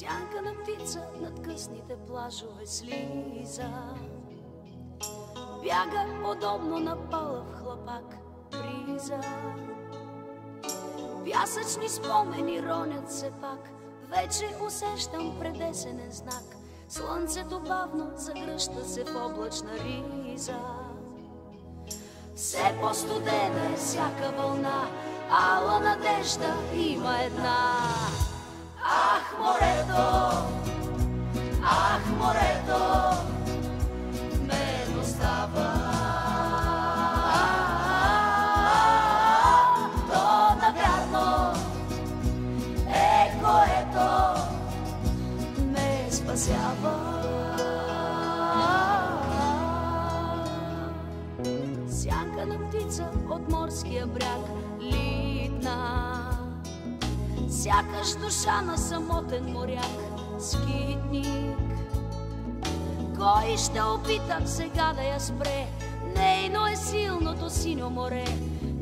Сянка на птица над късните плажове слиза, бяга подобно на палав хлапак бриза. Пясъчни спомени ронят се пак, вече усещам предесенен знак. Слънцето бавно загръща се в облачна риза. Все по-студена е всяка вълна, ала надежда има една. Ах, морето, ах, морето, мен остава. То навярно е което ме спасява. Сянка на птица от морския бряг литна, сякаш душа на самотен моряк, скитник. Кой ще опита сега да я спре? Нейно е силното синьо море,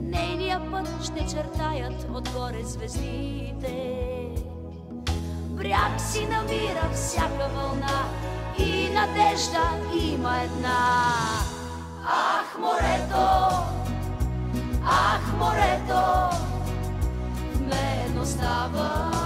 нейния път ще чертаят отгоре звездите. Бряг си намира всяка вълна и надежда има една. Ах, морето, ах, морето, в мен остава.